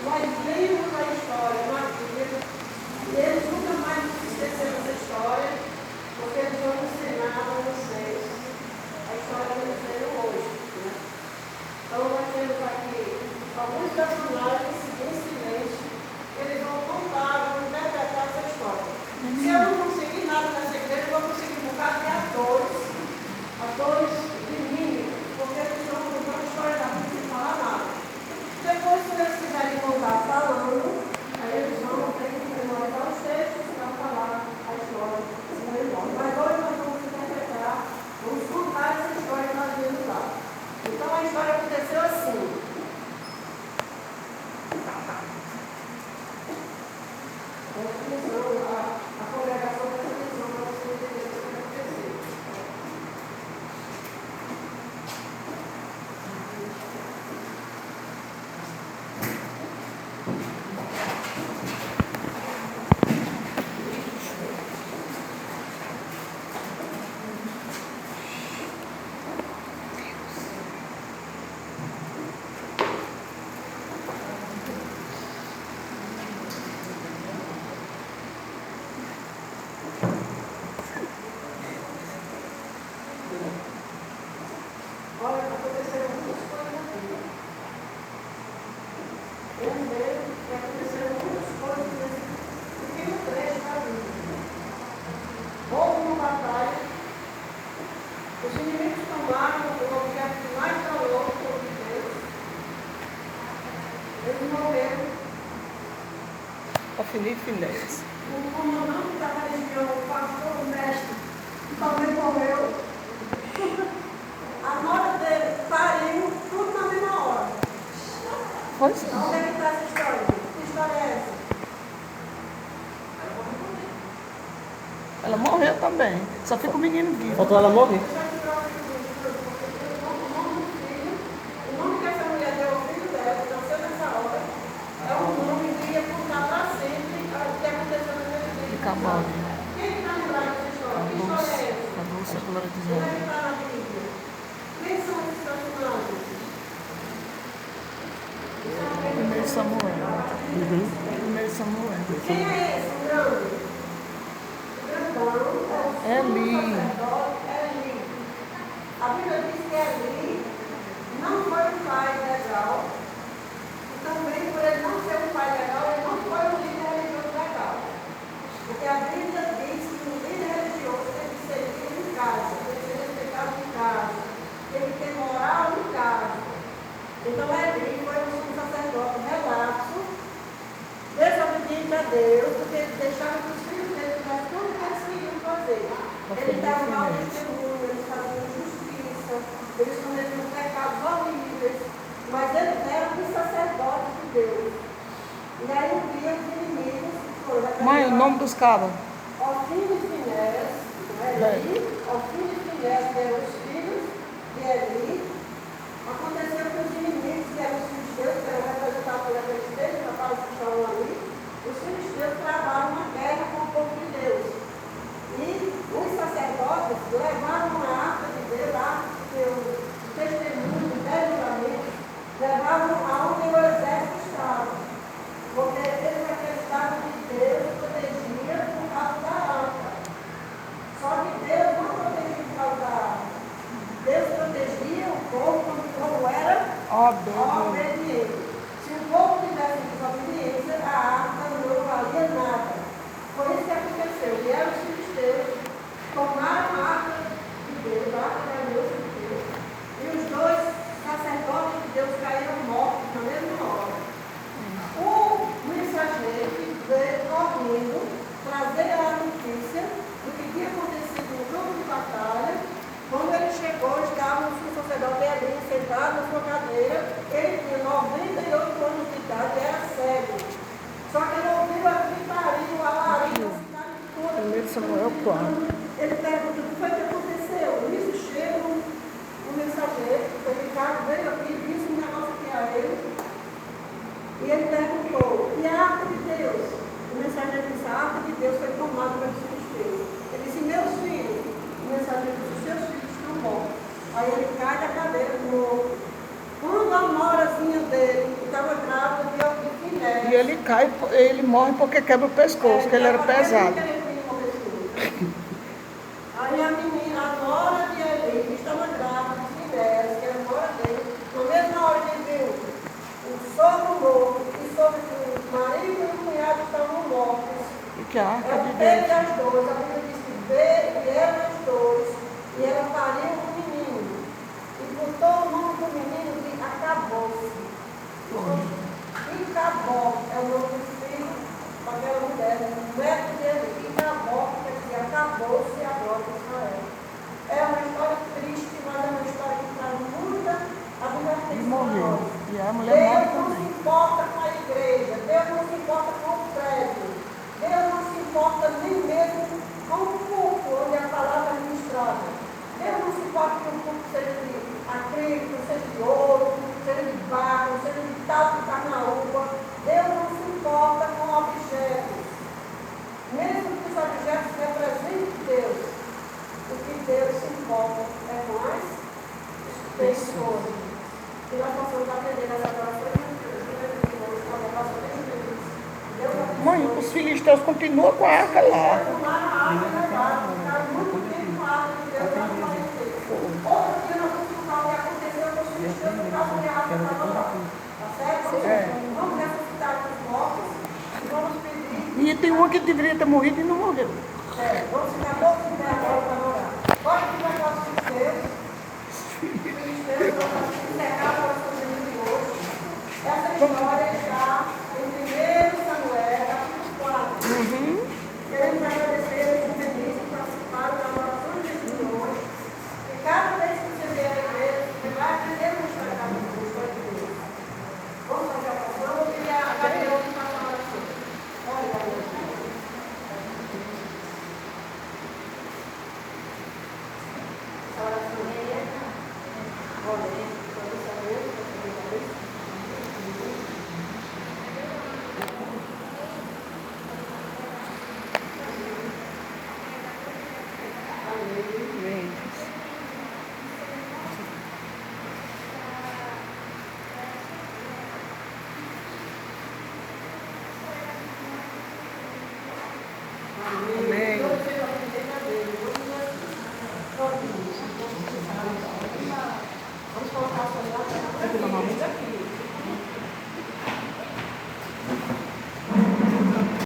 Nós vimos a história na Bíblia e eles nunca mais esqueceram essa história, porque eles vão ensinar a vocês a história que eles viram hoje. Né? Então, nós temos aqui alguns personagens em silêncio, eles vão contar, vão interpretar essa história. Se eu não conseguir nada nessa igreja, eu vou conseguir um bocado de atores de mim, porque eles estão contando a história da Bíblia sem falar nada. Depois, se eles quiserem contar falando, aí eles vão ter que memorizar os textos para falar a história. Mas hoje nós vamos interpretar, vamos contar essa história que nós vimos lá. Então a história aconteceu assim. A congregação presta atenção para você entender o que vai acontecer. Olha, aconteceram muitas coisas na vida. Primeiro, que aconteceram muitas coisas nesse pequeno trecho da Bíblia. Houve uma batalha, os inimigos tomaram o objeto que mais valoroso sobre Deus. Eles morreram. Finés. O comandante da religião, o pastor, o mestre, também morreu. A nora dele pariu tudo na mesma hora. Pois é. Onde é que está essa história? Que história é essa? Ela morreu também. Só fica o menino vivo. Faltou ela morrer. O nome que essa mulher deu ao filho dela, que nasceu nessa hora, é um nome que ia contar para sempre o que aconteceu na minha vida. Fica mal. Quem está lembrado dessa história? Que história é essa? A Dulce, a glória de Onde é que Deus. está na Bíblia? Quem são esses personagens? Primeiro Samuel. Primeiro Samuel. Quem é esse? O grande? O grandão é o Eli. sacerdote Eli. A Bíblia diz que Eli não foi um pai legal. E também, por ele não ser um pai legal, ele não foi um líder religioso legal. Porque a Bíblia diz que um líder religioso tem que ser em casa, tem que ser respeitado em casa, tem que ter moral em casa. Então, Eli foi um sacerdote relapso, desobediente a Deus, porque ele deixava que os filhos dele fizessem tudo o que eles queriam fazer. Ele dava mau testemunho, eles faziam injustiça, eles cometiam pecados horríveis, mas eles eram os sacerdotes de Deus. E aí um dia os inimigos foram. Mãe, o nome dos cabas? Ofni e Finés, Eli, Ofni e Finés eram os filhos de Eli. Aconteceu que os inimigos, que eram os filisteus, que eram representados por aqueles três rapazes que estavam ali, os filisteus travaram uma guerra com o povo de Deus. E os sacerdotes levaram a arca de Deus, a arca de Deus, o testemunho, os 10 mandamentos, levaram aonde o exército estava. Porque eles acreditavam que Deus protegia por causa da arca. Só que Deus não protegia por causa da arca. Deus protegia o povo quando o povo era obediente. Se o povo tivesse desobediência, a arca não valia nada. Foi isso que aconteceu. Vieram os filisteus, tomaram a arca de Deus, a arca da aliança de Deus, e os dois sacerdotes de Deus caíram mortos na mesma hora. O mensageiro que veio correndo trazer a notícia do que tinha acontecido no campo de batalha. Quando ele chegou, estava o sacerdote ali sentado na sua cadeira. Ele tinha 98 anos de idade e era cego. Só que ele ouviu a gritaria, o alarido, a cidade toda. Primeiro Samuel 4. Ele perguntou: o que foi que aconteceu? Nisso chega um mensageiro, o Ricardo veio aqui e disse um negócio aqui a ele. E ele perguntou: e a arca de Deus? O mensageiro disse: a arca de Deus foi tomada pelos filisteus. Ele disse: meus filhos. O mensageiro disse: os seus filhos estão mortos. Aí ele cai da cadeira do novo. Quando a norazinha dele, que estava grávida de E ele cai, ele morre porque quebra o pescoço, que ele era pesado. Aí a menina, a nora de Eli, que estava grávida de Finés, que era a nora dele, na mesma hora que viu o sogro morto e sobre o marido e o cunhado estavam mortos. E que a arca de Teve Deus. as duas, a Bíblia diz que vieram as duas, e ela pariu um menino. E botou o nome do menino de Acabou-se. Icabó é o nome do filho daquela mulher, o neto dele. Icabó, quer dizer, acabou-se a glória de Israel. É uma história triste, mas é uma história que traz muita E advertência para morreu. nós. E a mulher morre Deus não se também. importa com a igreja, Deus não se importa com o prédio, Deus não se importa nem mesmo com o culto onde a palavra é ministrada. Deus não se importa que o culto seja de acrílico, seja de ouro, seja de barro, seja de tal de carnaúba. Deus não se importa com objetos. Mesmo que os objetos representem Deus, o que Deus se importa é com as pessoas. E nós possamos aprender nessa oração. Mãe, os filisteus continuam com a arca lá. Vamos ressuscitar os mortos e vamos pedir. E tem uma que deveria ter morrido e não morreu. Vamos ficar todos em pé agora para orar. Pode que nós possamos Deus, nós vamos encerrar a nossa vida de hoje. Essa história